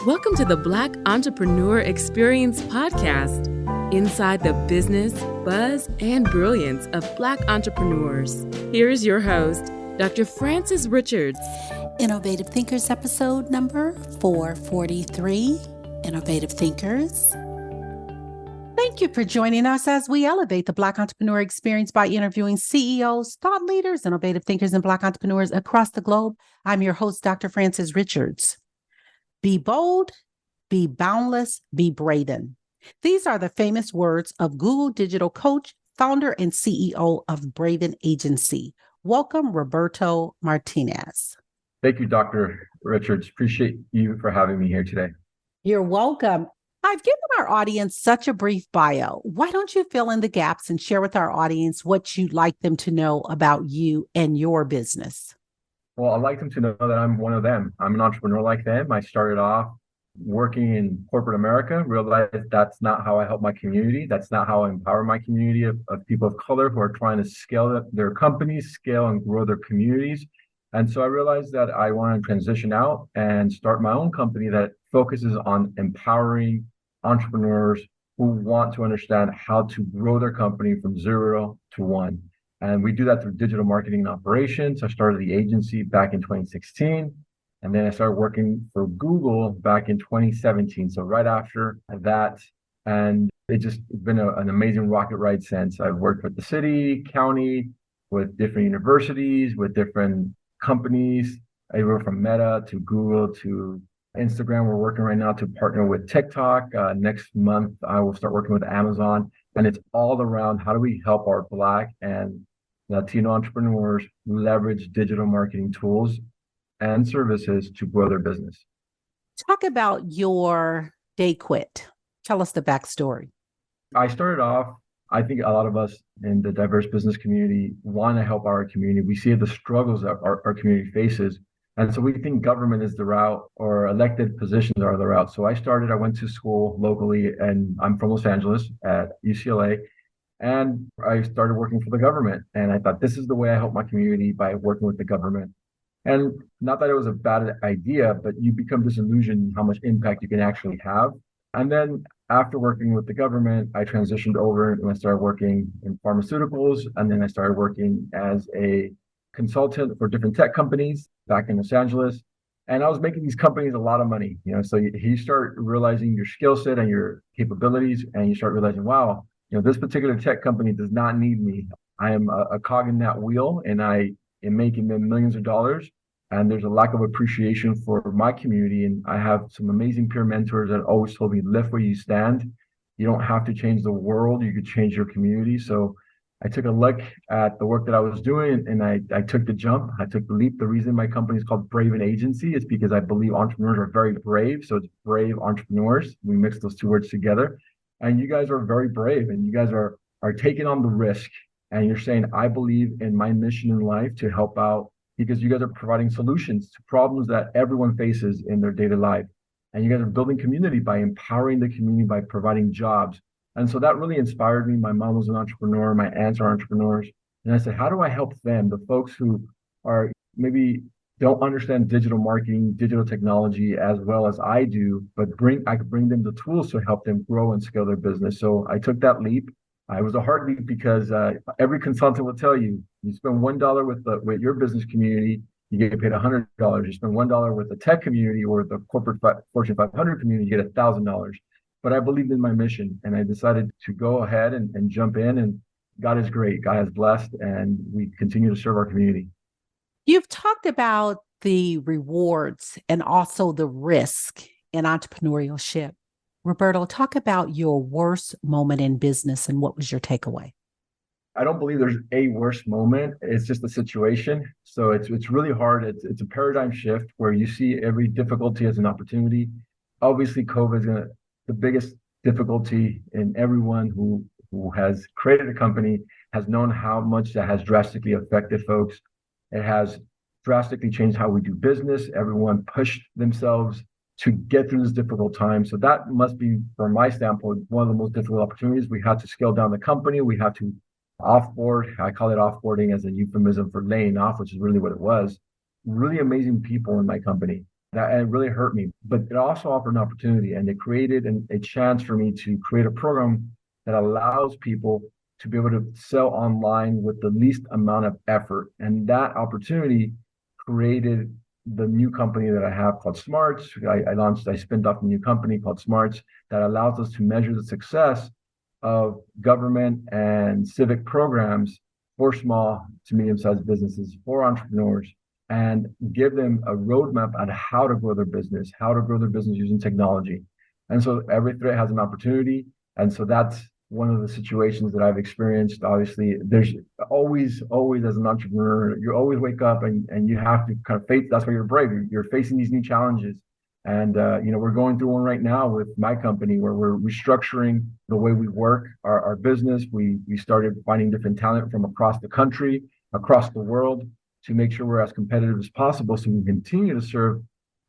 Welcome to the Black Entrepreneur Experience podcast, inside the business, buzz, and brilliance of Black entrepreneurs. Here is your host, Dr. Frances Richards. Innovative Thinkers episode number 443. Innovative Thinkers. Thank you for joining us as we elevate the Black entrepreneur experience by interviewing CEOs, thought leaders, innovative thinkers, and Black entrepreneurs across the globe. I'm your host, Dr. Frances Richards. Be bold, be boundless, be Braven. These are the famous words of Google digital coach, founder, and CEO of Braven Agency. Welcome, Roberto Martinez. Thank you, Dr. Richards. Appreciate you for having me here today. You're welcome. I've given our audience such a brief bio. Why don't you fill in the gaps and share with our audience what you'd like them to know about you and your business? Well, I'd like them to know that I'm one of them. I'm an entrepreneur like them. I started off working in corporate America, realized that's not how I help my community. That's not how I empower my community of people of color who are trying to scale their companies, scale and grow their communities. And so I realized that I want to transition out and start my own company that focuses on empowering entrepreneurs who want to understand how to grow their company from 0 to 1. And we do that through digital marketing and operations. I started the agency back in 2016, and then I started working for Google back in 2017. So right after that, and it's just been an amazing rocket ride since. I've worked with the city, county, with different universities, with different companies, everywhere from Meta to Google to Instagram. We're working right now to partner with TikTok. Next month, I will start working with Amazon. And it's all around how do we help our Black and Latino entrepreneurs leverage digital marketing tools and services to grow their business. Talk about your day quit. Tell us the backstory. I started off, I think a lot of us in the diverse business community want to help our community. We see the struggles that our community faces. And so we think government is the route or elected positions are the route. So I went to school locally, and I'm from Los Angeles at UCLA. And I started working for the government. And I thought, this is the way I help my community, by working with the government. And not that it was a bad idea, but you become disillusioned how much impact you can actually have. And then after working with the government, I transitioned over and I started working in pharmaceuticals. And then I started working as a consultant for different tech companies back in Los Angeles. And I was making these companies a lot of money. So you start realizing your skill set and your capabilities, and you start realizing, wow, this particular tech company does not need me. I am a cog in that wheel, and I am making them millions of dollars. And there's a lack of appreciation for my community. And I have some amazing peer mentors that always told me, lift where you stand. You don't have to change the world. You could change your community. So I took a look at the work that I was doing, and I took the jump. I took the leap. The reason my company is called Braven Agency is because I believe entrepreneurs are very brave. So it's brave entrepreneurs. We mix those two words together. And you guys are very brave, and you guys are taking on the risk. And you're saying, I believe in my mission in life to help out, because you guys are providing solutions to problems that everyone faces in their daily life. And you guys are building community by empowering the community, by providing jobs. And so that really inspired me. My mom was an entrepreneur. My aunts are entrepreneurs. And I said, how do I help them, the folks who are maybe don't understand digital marketing, digital technology as well as I do, but I could bring them the tools to help them grow and scale their business. So I took that leap. It was a hard leap because every consultant will tell you, you spend $1 with your business community, you get paid $100. You spend $1 with the tech community or the corporate Fortune 500 community, you get $1,000. But I believed in my mission, and I decided to go ahead and jump in. And God is great. God has blessed, and we continue to serve our community. You've talked about the rewards and also the risk in entrepreneurship. Roberto, talk about your worst moment in business and what was your takeaway? I don't believe there's a worst moment. It's just a situation. So it's really hard. It's a paradigm shift where you see every difficulty as an opportunity. Obviously, COVID is the biggest difficulty, in everyone who has created a company has known how much that has drastically affected folks. It has drastically changed how we do business. Everyone pushed themselves to get through this difficult time. So that must be, from my standpoint, one of the most difficult opportunities. We had to scale down the company. We had to offboard. I call it offboarding as a euphemism for laying off, which is really what it was. Really amazing people in my company. That it really hurt me, but it also offered an opportunity, and it created a chance for me to create a program that allows people to be able to sell online with the least amount of effort. And that opportunity created the new company that I have called Smarts. I spinned off a new company called Smarts that allows us to measure the success of government and civic programs for small to medium-sized businesses, for entrepreneurs, and give them a roadmap on how to grow their business, how to grow their business using technology. And so every threat has an opportunity. And so that's one of the situations that I've experienced. Obviously, there's always as an entrepreneur, you always wake up and you have to kind of face, that's why you're brave. You're facing these new challenges. And, we're going through one right now with my company where we're restructuring the way we work our business. We started finding different talent from across the country, across the world, to make sure we're as competitive as possible so we can continue to serve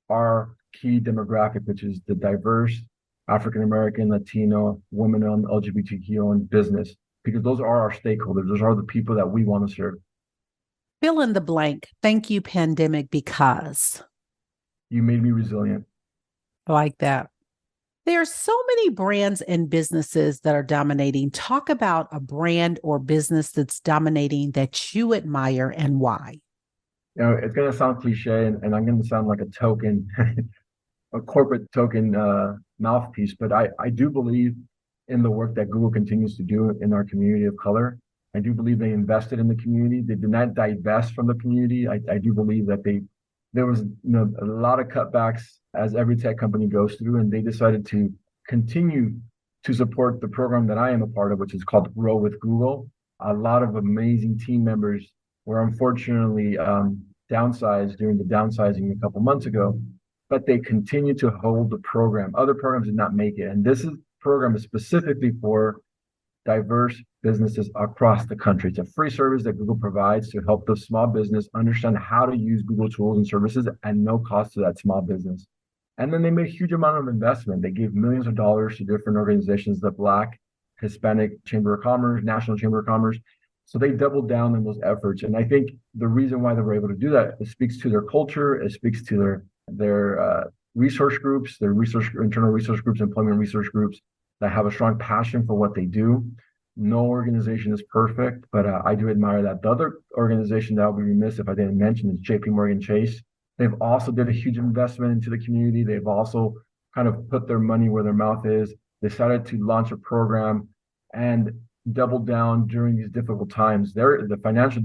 our key demographic, which is the diverse African American, Latino, women-owned, LGBTQ-owned business, because those are our stakeholders. Those are the people that we want to serve. Fill in the blank. Thank you, pandemic, because. You made me resilient. I like that. There are so many brands and businesses that are dominating. Talk about a brand or business that's dominating that you admire and why. It's going to sound cliche, and I'm going to sound like a token, a corporate token mouthpiece, but I do believe in the work that Google continues to do in our community of color. I do believe they invested in the community. They did not divest from the community. I do believe that there was a lot of cutbacks as every tech company goes through, and they decided to continue to support the program that I am a part of, which is called Grow with Google. A lot of amazing team members were unfortunately downsized during the downsizing a couple months ago, but they continue to hold the program. Other programs did not make it. And program is specifically for diverse businesses across the country. It's a free service that Google provides to help the small business understand how to use Google tools and services at no cost to that small business. And then they made a huge amount of investment. They gave millions of dollars to different organizations, the Black, Hispanic Chamber of Commerce, National Chamber of Commerce. So they doubled down on those efforts. And I think the reason why they were able to do that, it speaks to their culture, it speaks to their resource groups, internal resource groups, employment resource groups that have a strong passion for what they do. No organization is perfect, but I do admire that. The other organization that I would be remiss if I didn't mention is JP Morgan Chase. They've also did a huge investment into the community. They've also kind of put their money where their mouth is. They decided to launch a program and double down during these difficult times. The financial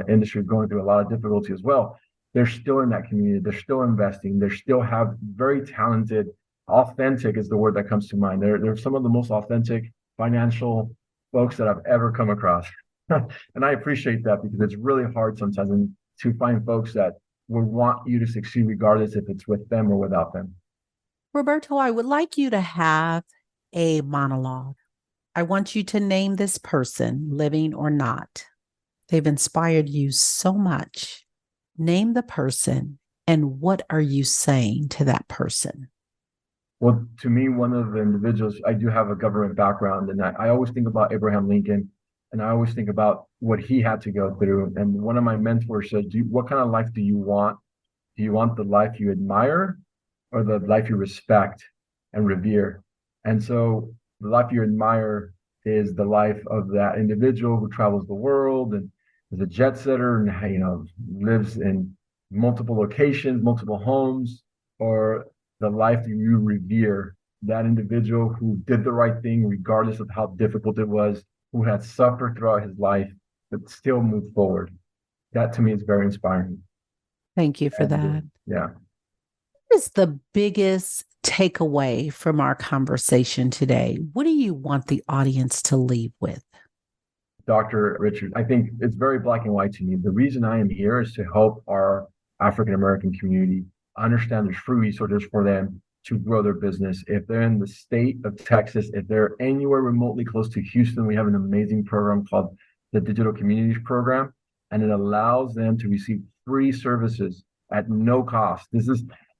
industry is going through a lot of difficulty as well. They're still in that community. They're still investing. They still have very talented, authentic is the word that comes to mind. They're some of the most authentic financial folks that I've ever come across. And I appreciate that because it's really hard sometimes to find folks that would want you to succeed regardless if it's with them or without them. Roberto, I would like you to have a monologue. I want you to name this person, living or not. They've inspired you so much. Name the person, and what are you saying to that person? Well, to me, one of the individuals, I do have a government background, and I always think about Abraham Lincoln, and I always think about what he had to go through. And one of my mentors said, what kind of life do you want? Do you want the life you admire or the life you respect and revere? And so the life you admire is the life of that individual who travels the world and is a jet setter and lives in multiple locations, multiple homes, or the life that you revere, that individual who did the right thing regardless of how difficult it was, who had suffered throughout his life, but still moved forward. That to me is very inspiring. Thank you for that. Yeah. What is the biggest takeaway from our conversation today? What do you want the audience to leave with? Dr. Richard, I think it's very black and white to me. The reason I am here is to help our African American community understand there's free resources for them to grow their business. If they're in the state of Texas, if they're anywhere remotely close to Houston, we have an amazing program called the Digital Communities Program, and it allows them to receive free services at no cost.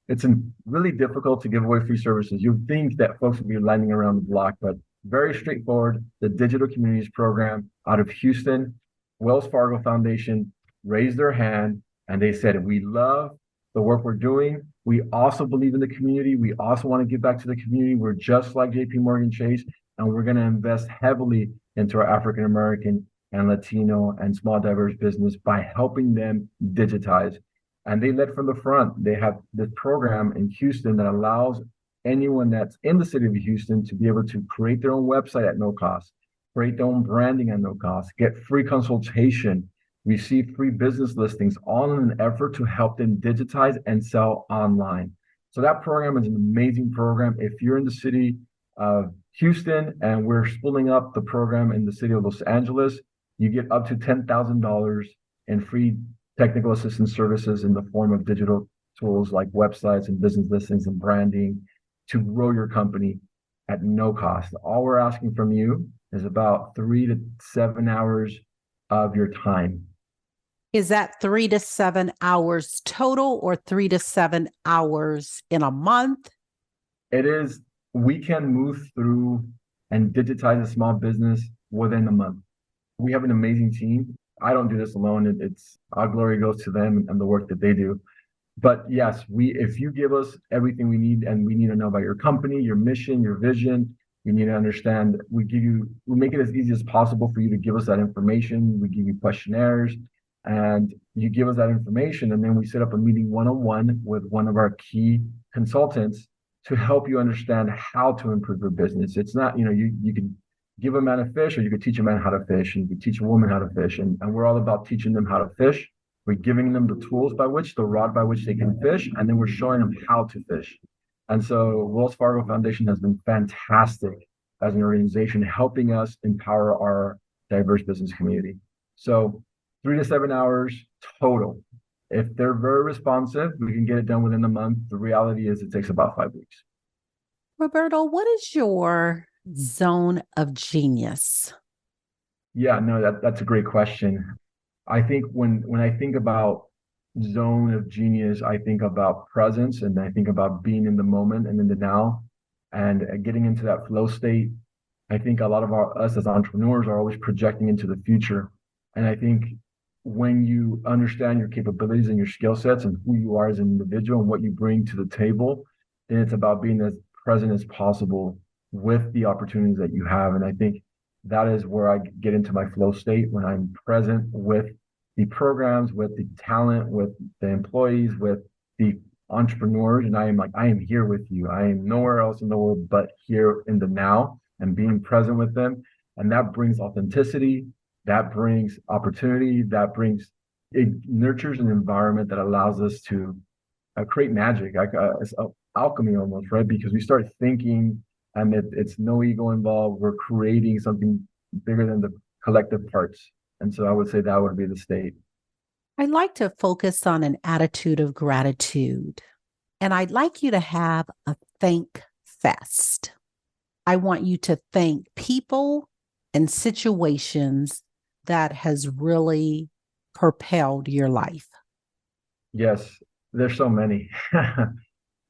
It's really difficult to give away free services. You'd think that folks would be lining around the block, but very straightforward. The Digital Communities Program out of Houston, Wells Fargo Foundation raised their hand and they said, we love the work we're doing. We also believe in the community. We also want to give back to the community. We're just like JP Morgan Chase, and we're going to invest heavily into our African American and Latino and small diverse business by helping them digitize. And they led from the front. They have this program in Houston that allows anyone that's in the city of Houston to be able to create their own website at no cost, create their own branding at no cost, get free consultation, receive free business listings, all in an effort to help them digitize and sell online. So that program is an amazing program. If you're in the city of Houston and we're spooling up the program in the city of Los Angeles, you get up to $10,000 in free technical assistance services in the form of digital tools like websites and business listings and branding to grow your company at no cost. All we're asking from you is about 3 to 7 hours of your time. Is that 3 to 7 hours total or 3 to 7 hours in a month? It is, we can move through and digitize a small business within a month. We have an amazing team. I don't do this alone. It's our glory goes to them and the work that they do. But yes, if you give us everything we need, and we need to know about your company, your mission, your vision, we need to understand, we make it as easy as possible for you to give us that information. We give you questionnaires and you give us that information. And then we set up a meeting one-on-one with one of our key consultants to help you understand how to improve your business. It's not, you can give a man a fish, or you could teach a man how to fish, and you could teach a woman how to fish. And we're all about teaching them how to fish. We're giving them the tools the rod by which they can fish, and then we're showing them how to fish. And so Wells Fargo Foundation has been fantastic as an organization, helping us empower our diverse business community. So 3 to 7 hours total. If they're very responsive, we can get it done within a month. The reality is it takes about 5 weeks. Roberto, what is your zone of genius? Yeah, no, that's a great question. I think when I think about zone of genius, I think about presence, and I think about being in the moment and in the now and getting into that flow state. I think a lot of us as entrepreneurs are always projecting into the future. And I think when you understand your capabilities and your skill sets and who you are as an individual and what you bring to the table, then it's about being as present as possible with the opportunities that you have. And I think that is where I get into my flow state, when I'm present with the programs, with the talent, with the employees, with the entrepreneurs. And I am here with you. I am nowhere else in the world but here in the now, and being present with them. And that brings authenticity, that brings opportunity, it nurtures an environment that allows us to create magic, it's alchemy almost, right? Because we start thinking, and it's no ego involved. We're creating something bigger than the collective parts. And so I would say that would be the state. I'd like to focus on an attitude of gratitude. And I'd like you to have a thank fest. I want you to thank people and situations that has really propelled your life. Yes, there's so many.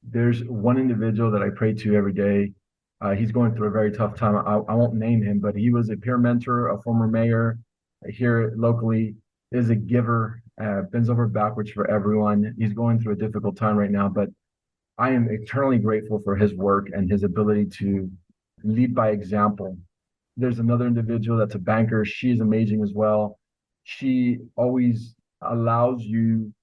There's one individual that I pray to every day. He's going through a very tough time. I won't name him, but he was a peer mentor, a former mayor here locally, is a giver, bends over backwards for everyone. He's going through a difficult time right now, but I am eternally grateful for his work and his ability to lead by example. There's another individual that's a banker. She's amazing as well. She always allows you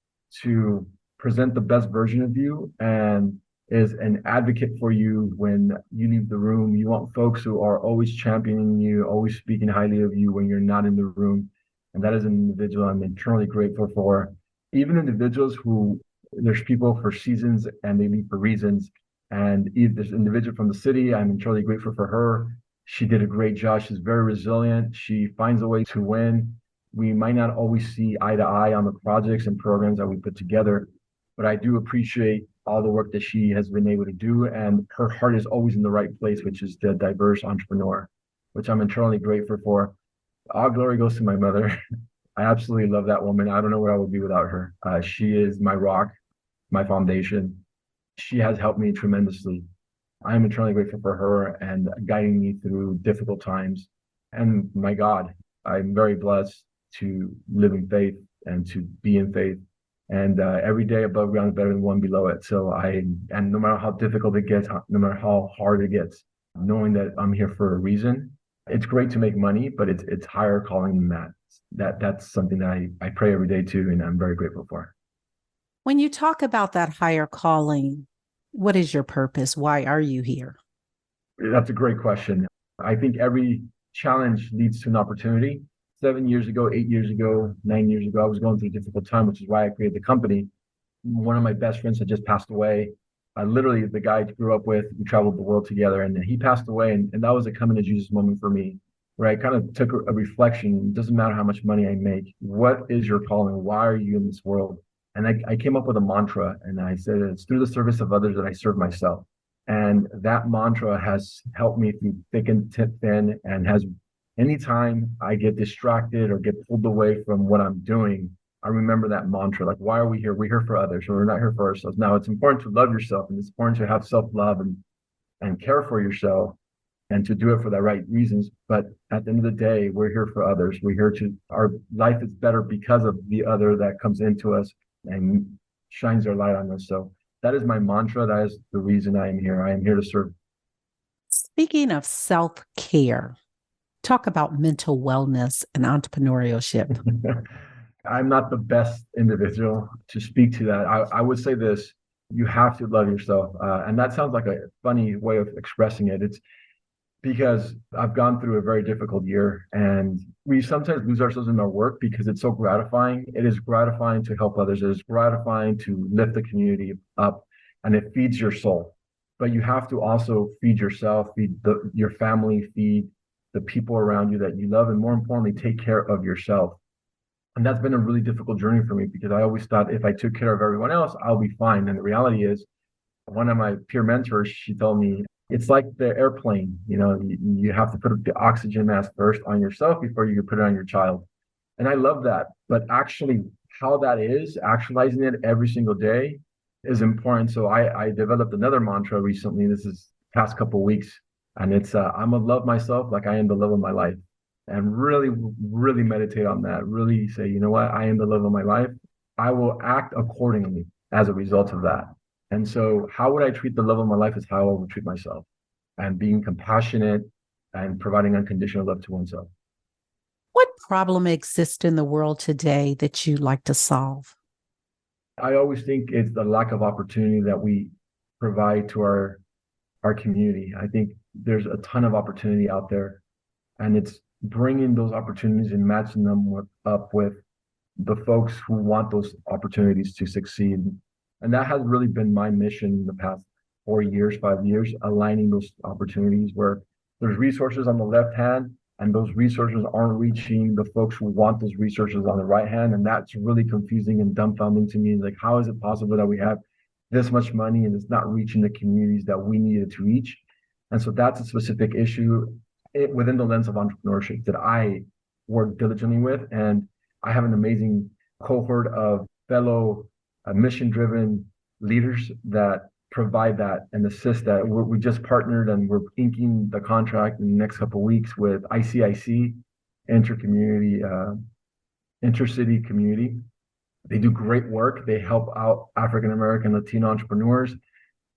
to present the best version of you and is an advocate for you when you leave the room. You want folks who are always championing you, always speaking highly of you when you're not in the room. And that is an individual I'm eternally grateful for. Even individuals who, there's people for seasons and they leave for reasons. And there's an individual from the city, I'm eternally grateful for her. She did a great job. She's very resilient. She finds a way to win. We might not always see eye to eye on the projects and programs that we put together, but I do appreciate all the work that she has been able to do. And her heart is always in the right place, which is the diverse entrepreneur, which I'm eternally grateful for. All glory goes to my mother. I absolutely love that woman. I don't know what I would be without her. She is my rock, my foundation. She has helped me tremendously. I am eternally grateful for her and guiding me through difficult times. And my God, I'm very blessed to live in faith and to be in faith. And every day above ground is better than one below it. And no matter how difficult it gets, no matter how hard it gets, knowing that I'm here for a reason, it's great to make money, but it's higher calling than that. That's something that I pray every day too, and I'm very grateful for. When you talk about that higher calling, what is your purpose? Why are you here? That's a great question. I think every challenge leads to an opportunity. 7 years ago, 8 years ago, 9 years ago, I was going through a difficult time, which is why I created the company. One of my best friends had just passed away. Literally, the guy I grew up with, we traveled the world together, and he passed away. And that was a coming to Jesus moment for me, where I kind of took a reflection. It doesn't matter how much money I make. What is your calling? Why are you in this world? And I came up with a mantra, and I said, it's through the service of others that I serve myself. And that mantra has helped me through thick and thin, and has anytime I get distracted or get pulled away from what I'm doing, I remember that mantra. Like, why are we here? We're here for others. We're not here for ourselves. Now, it's important to love yourself, and it's important to have self-love and care for yourself, and to do it for the right reasons. But at the end of the day, we're here for others. Our life is better because of the other that comes into us and shines their light on us. So that is my mantra. That is the reason I am here. I am here to serve. Speaking of self-care, talk about mental wellness and entrepreneurship. I'm not the best individual to speak to that. I would say this: you have to love yourself. And that sounds like a funny way of expressing it. It's because I've gone through a very difficult year, and we sometimes lose ourselves in our work because it's so gratifying. It is gratifying to help others. It is gratifying to lift the community up, and it feeds your soul. But you have to also feed yourself, feed your family, feed the people around you that you love, and more importantly, take care of yourself. And that's been a really difficult journey for me, because I always thought if I took care of everyone else, I'll be fine. And the reality is, one of my peer mentors, she told me, it's like the airplane, you have to put the oxygen mask first on yourself before you can put it on your child. And I love that. But actually, how that is, actualizing it every single day is important. So I developed another mantra recently. This is past couple of weeks. And it's, I'm going to love myself like I am the love of my life. And really, really meditate on that. Really say, you know what? I am the love of my life. I will act accordingly as a result of that. And so how would I treat the love of my life is how I would treat myself, and being compassionate and providing unconditional love to oneself. What problem exists in the world today that you'd like to solve? I always think it's the lack of opportunity that we provide to our community. I think there's a ton of opportunity out there, and it's bringing those opportunities and matching them up with the folks who want those opportunities to succeed. And that has really been my mission in the past 4 years, 5 years, aligning those opportunities where there's resources on the left hand, and those resources aren't reaching the folks who want those resources on the right hand. And that's really confusing and dumbfounding to me. Like, how is it possible that we have this much money and it's not reaching the communities that we needed to reach? And so that's a specific issue within the lens of entrepreneurship that I work diligently with. And I have an amazing cohort of fellow mission-driven leaders that provide that and assist that. We just partnered, and we're inking the contract in the next couple of weeks with ICIC, intercity community. They do great work. They help out African American, Latino entrepreneurs.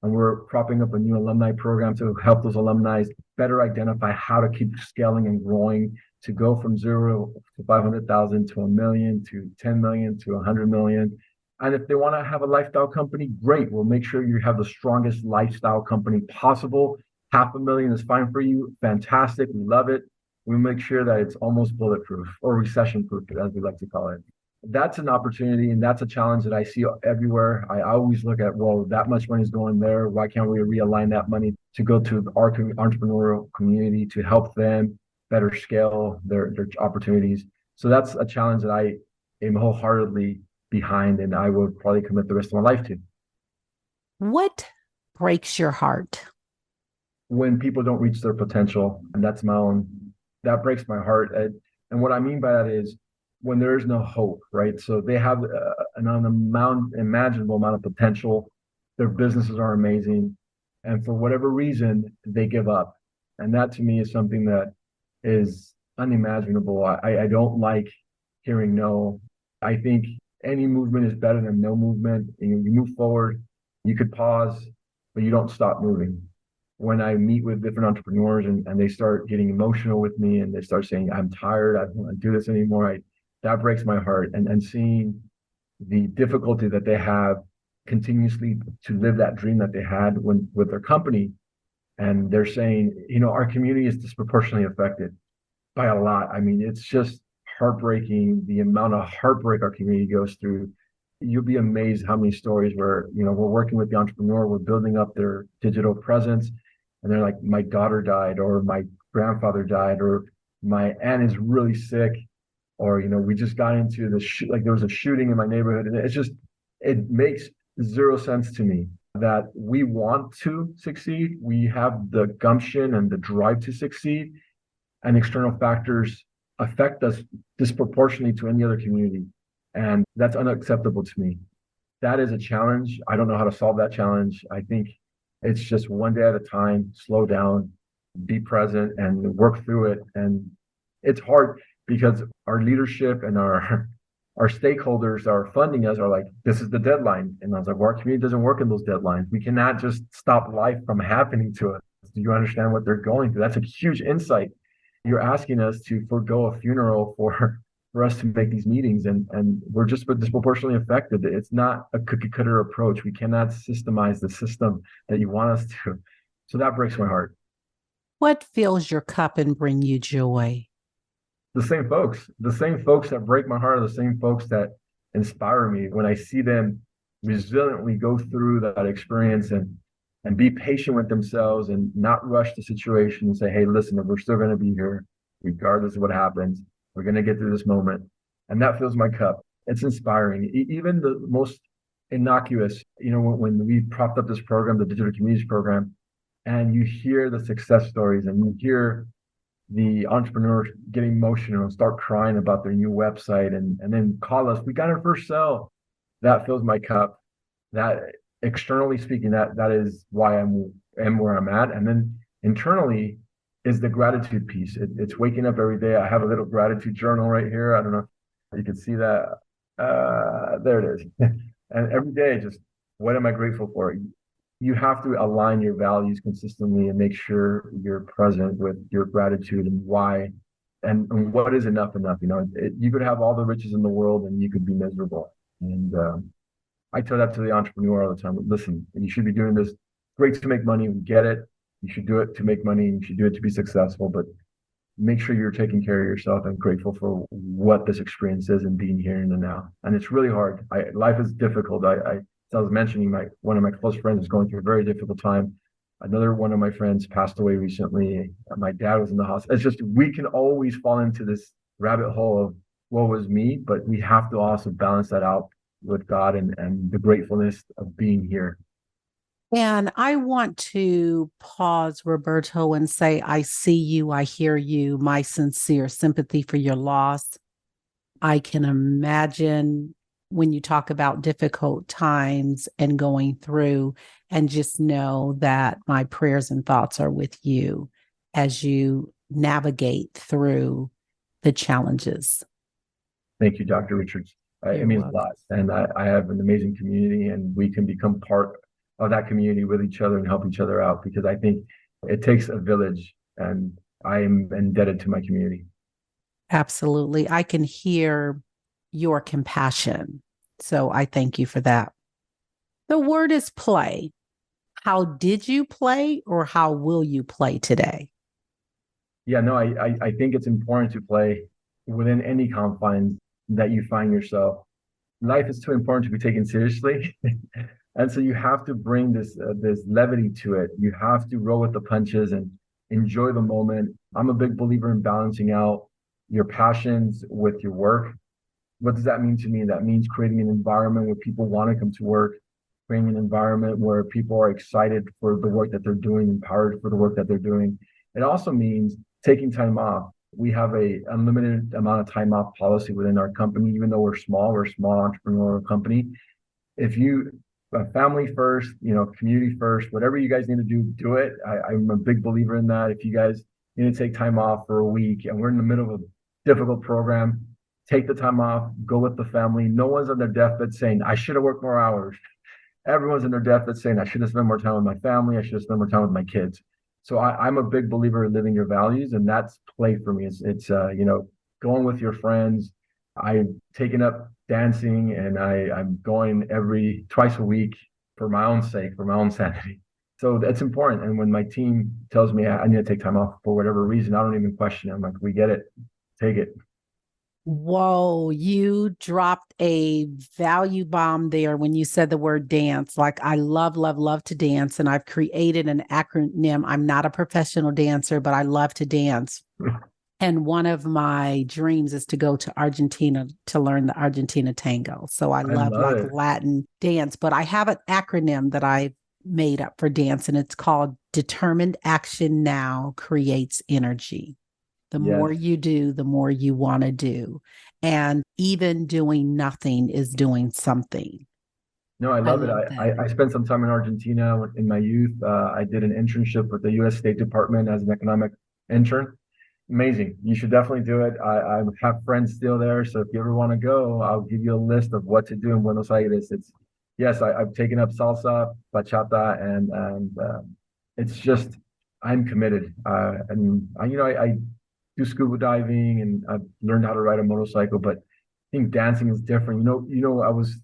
And we're propping up a new alumni program to help those alumni better identify how to keep scaling and growing, to go from 0 to 500,000 to 1 million to 10 million to 100 million. And if they want to have a lifestyle company, great. We'll make sure you have the strongest lifestyle company possible. 500,000 is fine for you. Fantastic. We love it. We make sure that it's almost bulletproof, or recession proof, as we like to call it. That's an opportunity, and that's a challenge that I see everywhere. I always look at, well, that much money is going there. Why can't we realign that money to go to our entrepreneurial community to help them better scale their opportunities? So that's a challenge that I am wholeheartedly behind, and I would probably commit the rest of my life to. What breaks your heart? When people don't reach their potential, and that breaks my heart. And what I mean by that is when there is no hope, right? So they have an unimaginable amount of potential. Their businesses are amazing, and for whatever reason, they give up. And that to me is something that is unimaginable. I don't like hearing no. I think any movement is better than no movement. You move forward, you could pause, but you don't stop moving. When I meet with different entrepreneurs and they start getting emotional with me and they start saying, I'm tired, I don't want to do this anymore, that breaks my heart. And seeing the difficulty that they have continuously to live that dream that they had with their company. And they're saying, our community is disproportionately affected by a lot. I mean, it's just heartbreaking the amount of heartbreak our community goes through. You'll be amazed how many stories where, we're working with the entrepreneur, we're building up their digital presence, and they're like, my daughter died, or my grandfather died, or my aunt is really sick, or, we just got into like there was a shooting in my neighborhood. And it makes zero sense to me that we want to succeed. We have the gumption and the drive to succeed, and external factors affect us disproportionately to any other community. And that's unacceptable to me. That is a challenge. I don't know how to solve that challenge. I think it's just one day at a time, slow down, be present, and work through it. And it's hard because our leadership and our stakeholders that are funding us are like, this is the deadline. And I was like, well, our community doesn't work in those deadlines. We cannot just stop life from happening to us. Do you understand what they're going through? That's a huge insight. You're asking us to forego a funeral for us to make these meetings, and we're just disproportionately affected. It's not a cookie cutter approach. We cannot systemize the system that you want us to. So that breaks my heart. What fills your cup and bring you joy? The same folks that break my heart are the same folks that inspire me. When I see them resiliently go through that experience and be patient with themselves and not rush the situation and say, hey, listen, we're still going to be here regardless of what happens. We're going to get through this moment. And that fills my cup. It's inspiring. Even the most innocuous, when we propped up this program, the Digital Communities Program, and you hear the success stories and you hear the entrepreneurs get emotional and start crying about their new website and then call us, we got our first sale. That fills my cup. That, externally speaking, that is why I'm where I'm at. And then internally is the gratitude piece. It's waking up every day. I have a little gratitude journal right here. I don't know if you can see that. There it is. And every day, just what am I grateful for? You have to align your values consistently and make sure you're present with your gratitude and why and what is enough. You could have all the riches in the world and you could be miserable. And I tell that to the entrepreneur all the time. Listen, you should be doing this. Great to make money. We get it. You should do it to make money. You should do it to be successful, but make sure you're taking care of yourself and grateful for what this experience is and being here in the now. And it's really hard. Life is difficult. As I was mentioning, one of my close friends is going through a very difficult time. Another one of my friends passed away recently. My dad was in the hospital. It's just, we can always fall into this rabbit hole of woe was me, but we have to also balance that out with God and the gratefulness of being here. And I want to pause, Roberto, and say, I see you, I hear you, my sincere sympathy for your loss. I can imagine when you talk about difficult times and going through, and just know that my prayers and thoughts are with you as you navigate through the challenges. Thank you, Dr. Richards. It means a lot. And I have an amazing community, and we can become part of that community with each other and help each other out, because I think it takes a village, and I am indebted to my community. Absolutely. I can hear your compassion. So I thank you for that. The word is play. How did you play, or how will you play today? Yeah, no, I think it's important to play within any confines that you find yourself. Life is too important to be taken seriously. And so you have to bring this levity to it. You have to roll with the punches and enjoy the moment. I'm a big believer in balancing out your passions with your work. What does that mean to me? That means creating an environment where people want to come to work, creating an environment where people are excited for the work that they're doing, empowered for the work that they're doing. It also means taking time off. We have a unlimited amount of time off policy within our company, even though we're a small entrepreneurial company. If you family first, community first, whatever you guys need to do it. I'm a big believer in that. If you guys need to take time off for a week and we're in the middle of a difficult program, take the time off, go with the family. No one's on their deathbed saying, I should have worked more hours. Everyone's in their deathbed saying, I should have spent more time with my family. I should have spent more time with my kids. So I'm a big believer in living your values, and that's play for me. It's going with your friends. I've taken up dancing, and I'm going every twice a week for my own sake, for my own sanity. So that's important. And when my team tells me I need to take time off for whatever reason, I don't even question it. I'm like, we get it, take it. Whoa, you dropped a value bomb there when you said the word dance. Like, I love, love, love to dance. And I've created an acronym. I'm not a professional dancer, but I love to dance. And one of my dreams is to go to Argentina to learn the Argentina tango. So I I love love like it. Latin dance, but I have an acronym that I made up for dance, and it's called Determined Action Now Creates Energy. The more Yes. you do, the more you want to do. And even doing nothing is doing something. No, I I love it. love that. I spent some time in Argentina in my youth. I did an internship with the U.S. State Department as an economic intern. Amazing. You should definitely do it. I have friends still there. So if you ever want to go, I'll give you a list of what to do in Buenos Aires. Yes, I've taken up salsa, bachata, and it's just, I'm committed. I do scuba diving and I've learned how to ride a motorcycle, but I think dancing is different. I was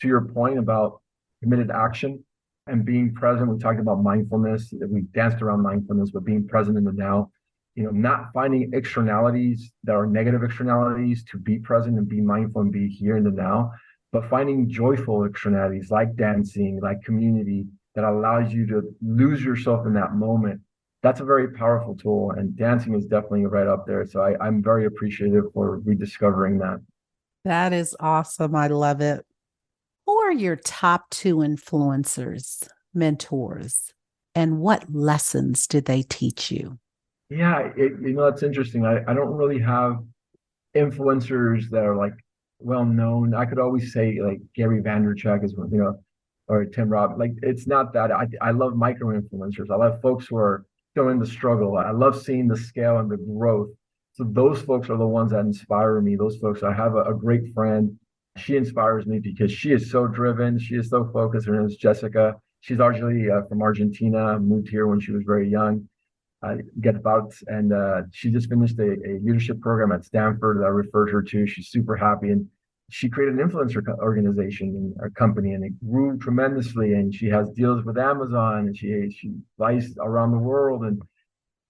to your point about committed action and being present. We talked about mindfulness. We danced around mindfulness, but being present in the now, not finding externalities that are negative externalities to be present and be mindful and be here in the now, but finding joyful externalities like dancing, like community that allows you to lose yourself in that moment. That's a very powerful tool, and dancing is definitely right up there. So I'm very appreciative for rediscovering that. That is awesome. I love it. Who are your top two influencers, mentors, and what lessons did they teach you? Yeah, that's interesting. I don't really have influencers that are like well known. I could always say like Gary Vaynerchuk is one, or Tim Robb. Like it's not that. I love micro influencers. I love folks who are showing the struggle. I love seeing the scale and the growth. So those folks are the ones that inspire me. Those folks. I have a great friend. She inspires me because she is so driven. She is so focused. Her name is Jessica. She's originally from Argentina. Moved here when she was very young. Get about, and she just finished a leadership program at Stanford that I referred her to. She's super happy, and she created an influencer organization in our company, and it grew tremendously. And she has deals with Amazon, and she flies around the world, and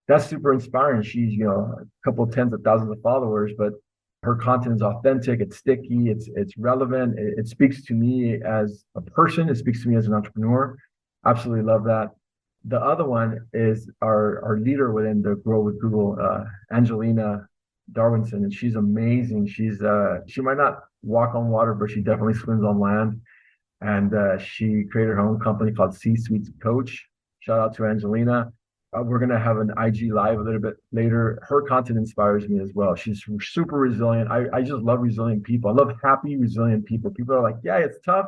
that's super inspiring. She's a couple of tens of thousands of followers, but her content is authentic, it's sticky, it's relevant, it speaks to me as a person, it speaks to me as an entrepreneur. Absolutely love that. The other one is our leader within the Grow with Google, Angelina Darwinson, and she's amazing. She might not walk on water, but she definitely swims on land. And she created her own company called C-Suite Coach. Shout out to Angelina. We're gonna have an IG live a little bit later. Her content inspires me as well. She's super resilient. I just love resilient people. I love happy, resilient people. People are like, yeah, it's tough,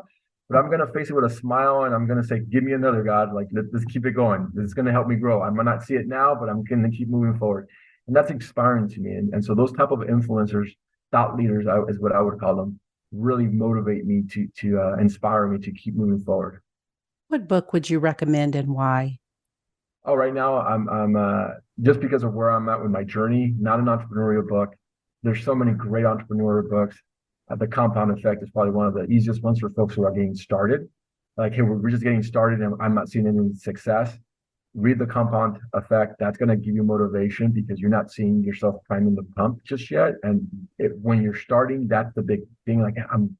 but I'm gonna face it with a smile and I'm gonna say, give me another, God. Like let's keep it going. This is gonna help me grow. I might not see it now, but I'm gonna keep moving forward. And that's inspiring to me. And so those type of influencers, thought leaders, is what I would call them, really motivate me to inspire me to keep moving forward. What book would you recommend and why? Oh, right now I'm just because of where I'm at with my journey, not an entrepreneurial book. There's so many great entrepreneurial books. The Compound Effect is probably one of the easiest ones for folks who are getting started. Like, hey, we're just getting started and I'm not seeing any success. Read The Compound Effect. That's going to give you motivation because you're not seeing yourself priming the pump just yet. And when you're starting, that's the big thing. Like, I'm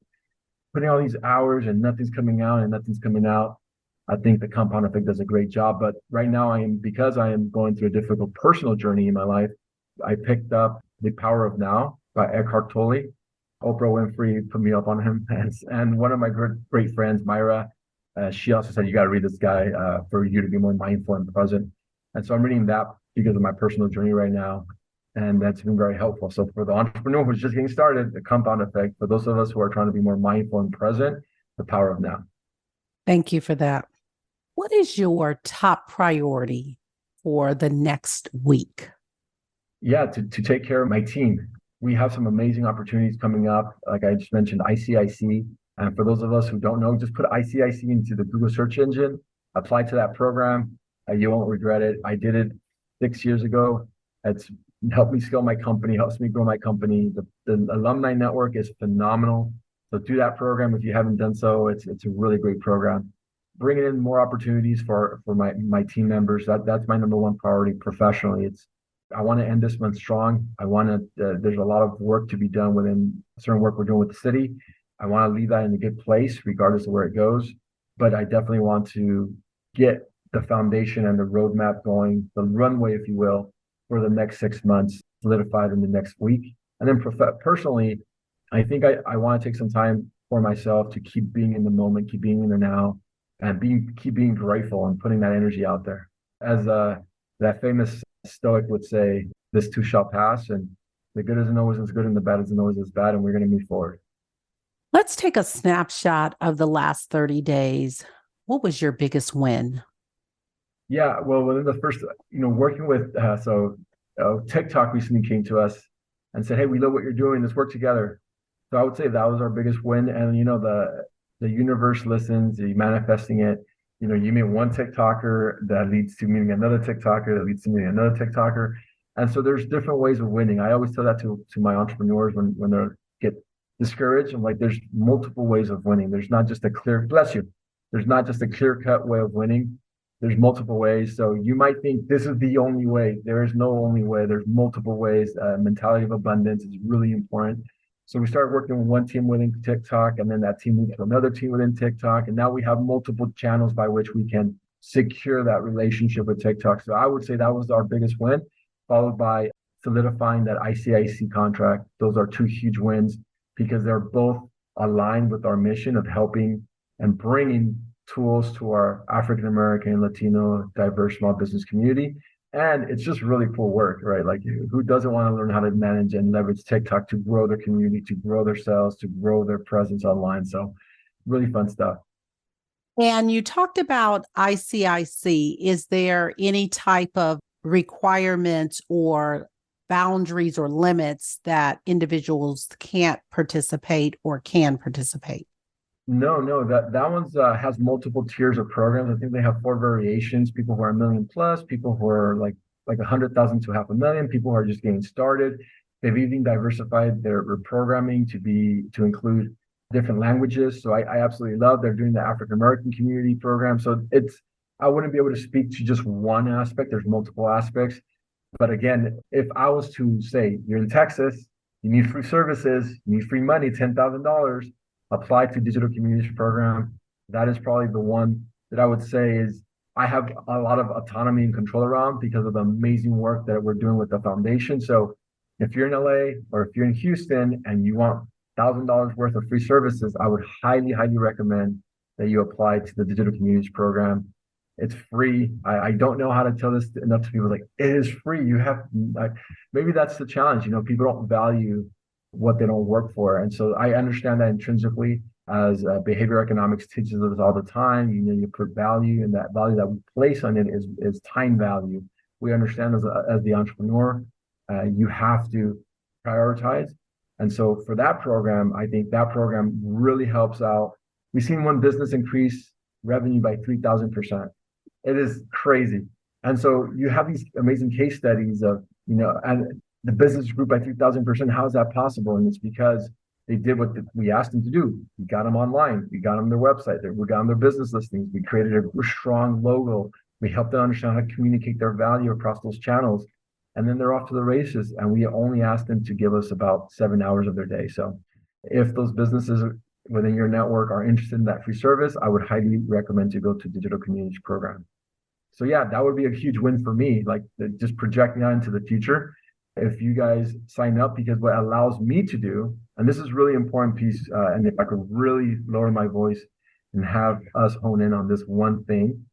putting all these hours and nothing's coming out and nothing's coming out. I think The Compound Effect does a great job. But right now, because I am going through a difficult personal journey in my life, I picked up The Power of Now by Eckhart Tolle. Oprah Winfrey put me up on him. And one of my great friends, Myra, she also said, you got to read this guy for you to be more mindful and present. And so I'm reading that because of my personal journey right now. And that's been very helpful. So for the entrepreneur who's just getting started, The Compound Effect. For those of us who are trying to be more mindful and present, The Power of Now. Thank you for that. What is your top priority for the next week? Yeah, to take care of my team. We have some amazing opportunities coming up. Like I just mentioned, ICIC. And for those of us who don't know, just put ICIC into the Google search engine, apply to that program. You won't regret it. I did it 6 years ago. It's helped me scale my company, helps me grow my company. The alumni network is phenomenal. So do that program if you haven't done so. It's a really great program. Bringing in more opportunities for my team members. That's my number one priority professionally. I want to end this month strong. I want to. There's a lot of work to be done within certain work we're doing with the city. I want to leave that in a good place, regardless of where it goes. But I definitely want to get the foundation and the roadmap going, the runway, if you will, for the next 6 months, solidified in the next week. And then personally, I think I want to take some time for myself to keep being in the moment, keep being in the now, and keep being grateful and putting that energy out there. As that famous Stoic would say, this too shall pass, and the good isn't always as good and the bad isn't always as bad, and we're going to move forward. Let's take a snapshot of the last 30 days. What was your biggest win? Yeah, well, within the first, working with, TikTok recently came to us and said, hey, we love what you're doing. Let's work together. So I would say that was our biggest win. And, the universe listens, you manifesting it. You meet one TikToker that leads to meeting another TikToker that leads to meeting another TikToker. And so there's different ways of winning. I always tell that to my entrepreneurs when they get discouraged. I'm like, there's multiple ways of winning. There's not just a clear, bless you. There's not just a clear-cut way of winning. There's multiple ways. So you might think this is the only way. There is no only way. There's multiple ways. Mentality of abundance is really important. So we started working with one team within TikTok, and then that team moved to another team within TikTok. And now we have multiple channels by which we can secure that relationship with TikTok. So I would say that was our biggest win, followed by solidifying that ICIC contract. Those are two huge wins because they're both aligned with our mission of helping and bringing tools to our African American, Latino, diverse small business community. And it's just really cool work, right? Like, who doesn't want to learn how to manage and leverage TikTok to grow their community, to grow their sales, to grow their presence online? So really fun stuff. And you talked about ICIC. Is there any type of requirements or boundaries or limits that individuals can't participate or can participate? No, that one's has multiple tiers of programs. I think they have 4 variations: people who are $1 million plus, people who are like 100,000 to $500,000, people who are just getting started. They've even diversified their programming to include different languages. So I absolutely love they're doing the African American community program. So I wouldn't be able to speak to just one aspect. There's multiple aspects. But again, if I was to say you're in Texas, you need free services, you need free money, $10,000. Apply to digital communities program. That is probably the one that I would say is I have a lot of autonomy and control around because of the amazing work that we're doing with the foundation. So if you're in LA or if you're in Houston and you want $1,000 worth of free services, I would highly, highly recommend that you apply to the digital communities program. It's free. I don't know how to tell this enough to people. Like, it is free. You have, maybe that's the challenge. People don't value what they don't work for. And so I understand that intrinsically, as behavior economics teaches us all the time. You put value, and that value that we place on it is time value. We understand as the entrepreneur, you have to prioritize. And so for that program, I think that program really helps out. We've seen one business increase revenue by 3,000%. It is crazy. And so you have these amazing case studies of, and the business grew by 3,000%. How is that possible? And it's because they did what we asked them to do. We got them online. We got them their website. We got them their business listings. We created a strong logo. We helped them understand how to communicate their value across those channels. And then they're off to the races. And we only asked them to give us about 7 hours of their day. So if those businesses within your network are interested in that free service, I would highly recommend to go to Digital Communities Program. So yeah, that would be a huge win for me, like just projecting out into the future. If you guys sign up, because what allows me to do, and this is really important piece, and if I could really lower my voice and have us hone in on this one thing,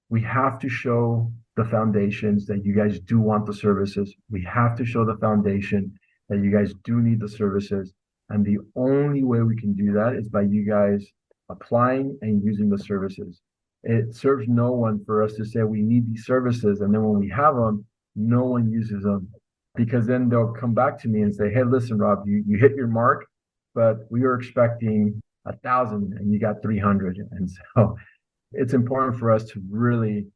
we have to show the foundations that you guys do want the services. We have to show the foundation that you guys do need the services. And the only way we can do that is by you guys applying and using the services. It serves no one for us to say we need these services, and then when we have them, no one uses them. because then they'll come back to me and say, hey, listen, Rob, you hit your mark, but we were expecting 1,000 and you got 300. And so it's important for us to really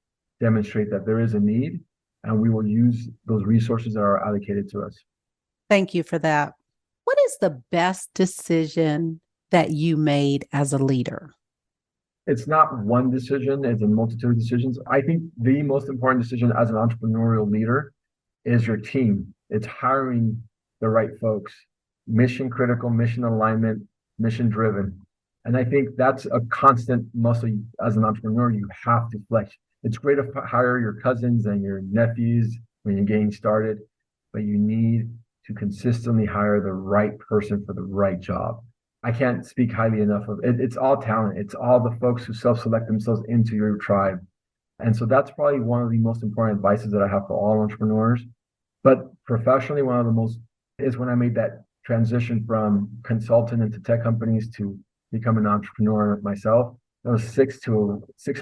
demonstrate that there is a need and we will use those resources that are allocated to us. Thank you for that. What is the best decision that you made as a leader? It's not one decision, it's a multitude of decisions. I think the most important decision as an entrepreneurial leader is your team. It's hiring the right folks, mission critical, mission alignment, mission driven. And I think that's a constant muscle as an entrepreneur you have to flex. It's great to hire your cousins and your nephews when you're getting started, but you need to consistently hire the right person for the right job. I can't speak highly enough of it. It's all talent. It's all the folks who self-select themselves into your tribe. And so that's probably one of the most important advices that I have for all entrepreneurs. But professionally, one of the most is when I made that transition from consultant into tech companies to become an entrepreneur myself. It was 6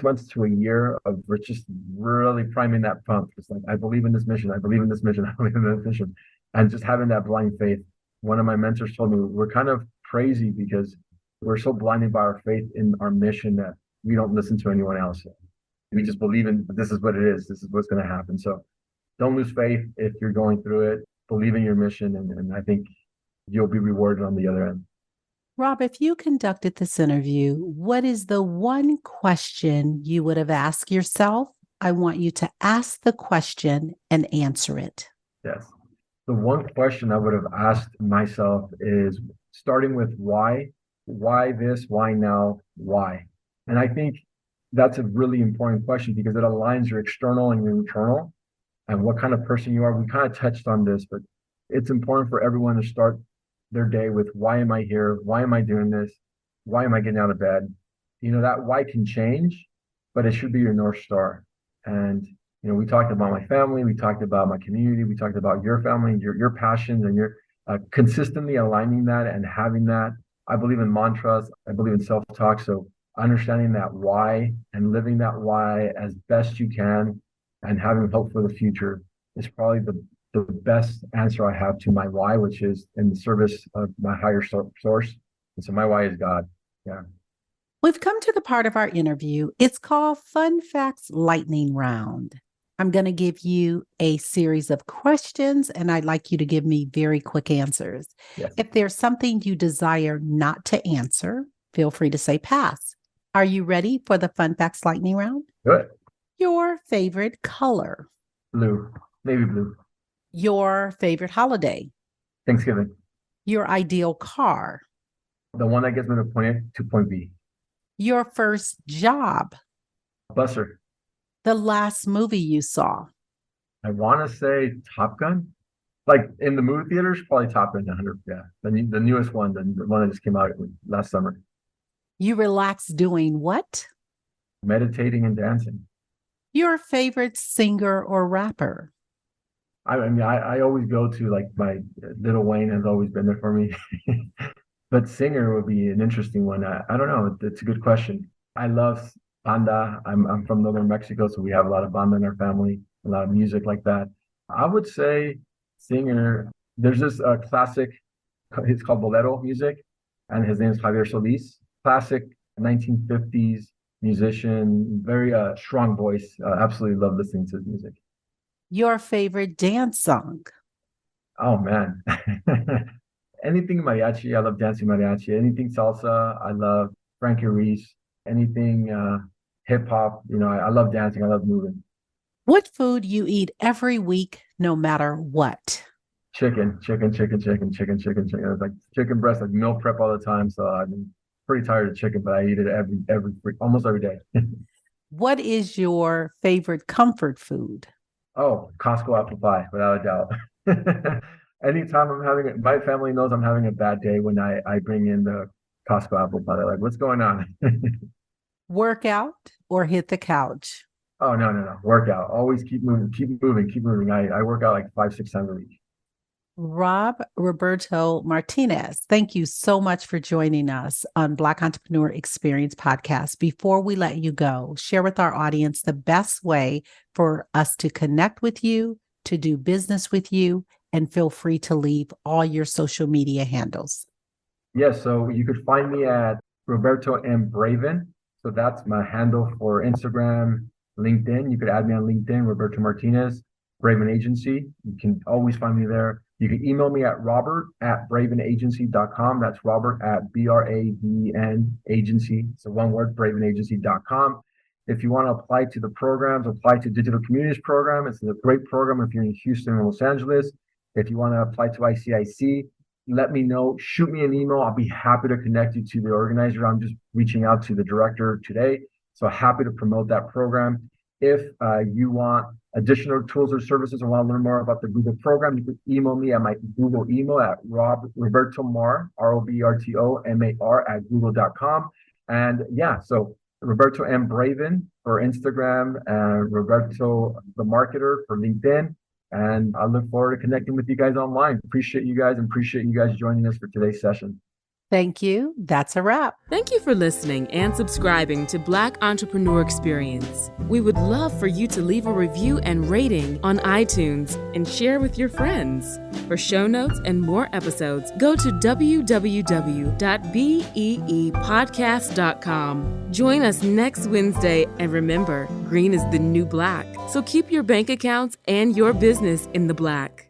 months to a year of just really priming that pump. Just like, I believe in this mission. I believe in this mission. I believe in this mission. And just having that blind faith. One of my mentors told me we're kind of crazy because we're so blinded by our faith in our mission that we don't listen to anyone else. We just believe in this is what it is. This is what's going to happen. So don't lose faith if you're going through it. Believe in your mission. And I think you'll be rewarded on the other end. Rob, if you conducted this interview, what is the one question you would have asked yourself? I want you to ask the question and answer it. Yes. The one question I would have asked myself is starting with why this, why now, why? And I think that's a really important question because it aligns your external and your internal and what kind of person you are. We kind of touched on this, but it's important for everyone to start their day with why am I here? Why am I doing this? Why am I getting out of bed? That why can change, but it should be your North Star. And we talked about my family, we talked about my community, we talked about your family, your passions, and you're consistently aligning that and having that. I believe in mantras. I believe in self-talk. So understanding that why and living that why as best you can and having hope for the future is probably the best answer I have to my why, which is in the service of my higher source. And so my why is God. Yeah. We've come to the part of our interview. It's called Fun Facts Lightning Round. I'm going to give you a series of questions, and I'd like you to give me very quick answers. Yes. If there's something you desire not to answer, feel free to say pass. Are you ready for the Fun Facts Lightning Round? Good. Your favorite color? Blue. Navy blue. Your favorite holiday? Thanksgiving. Your ideal car? The one that gets me to point A to point B. Your first job? Busser. The last movie you saw? I want to say Top Gun. Like in the movie theaters, probably Top Gun 100. Yeah. The newest one, the one that just came out last summer. You relax doing what? Meditating and dancing. Your favorite singer or rapper? I always go to like my Lil Wayne has always been there for me. But singer would be an interesting one. I don't know. It's a good question. I love banda. I'm from northern Mexico, so we have a lot of banda in our family, a lot of music like that. I would say singer. There's this classic. It's called bolero music, and his name is Javier Solis. Classic 1950s musician, very strong voice. Absolutely love listening to his music. Your favorite dance song? Oh man. Anything mariachi, I love dancing mariachi. Anything salsa, I love Frankie Ruiz. Anything hip hop, I love dancing, I love moving. What food you eat every week, no matter what? Chicken. It's like chicken breast, like meal prep all the time. So I'm pretty tired of chicken, but I eat it almost every day. What is your favorite comfort food? Oh, Costco apple pie, without a doubt. Anytime my family knows I'm having a bad day when I bring in the Costco apple pie. They're like, what's going on? Workout or hit the couch? Oh, no. Workout. Always keep moving. I work out like 5-6 times a week. Roberto Martinez, thank you so much for joining us on Black Entrepreneur Experience Podcast. Before we let you go, share with our audience the best way for us to connect with you, to do business with you, and feel free to leave all your social media handles. Yes, so you could find me at Roberto M. Braven. So that's my handle for Instagram, LinkedIn. You could add me on LinkedIn, Roberto Martinez, Braven Agency. You can always find me there. You can email me at robert@bravenagency.com. That's Robert at BRAVEN agency. So one word, bravenagency.com. If you want to apply to the programs, apply to Digital Communities Program. It's a great program if you're in Houston or Los Angeles. If you want to apply to ICIC, let me know. Shoot me an email. I'll be happy to connect you to the organizer. I'm just reaching out to the director today. So happy to promote that program. If you want additional tools or services or want to learn more about the Google program, you can email me at my Google email at robertomar, ROBERTOMAR @google.com. And yeah, so Roberto M. Braven for Instagram and Roberto the Marketer for LinkedIn. And I look forward to connecting with you guys online. Appreciate you guys and appreciate you guys joining us for today's session. Thank you. That's a wrap. Thank you for listening and subscribing to Black Entrepreneur Experience. We would love for you to leave a review and rating on iTunes and share with your friends. For show notes and more episodes, go to www.beepodcast.com. Join us next Wednesday, and remember, green is the new black. So keep your bank accounts and your business in the black.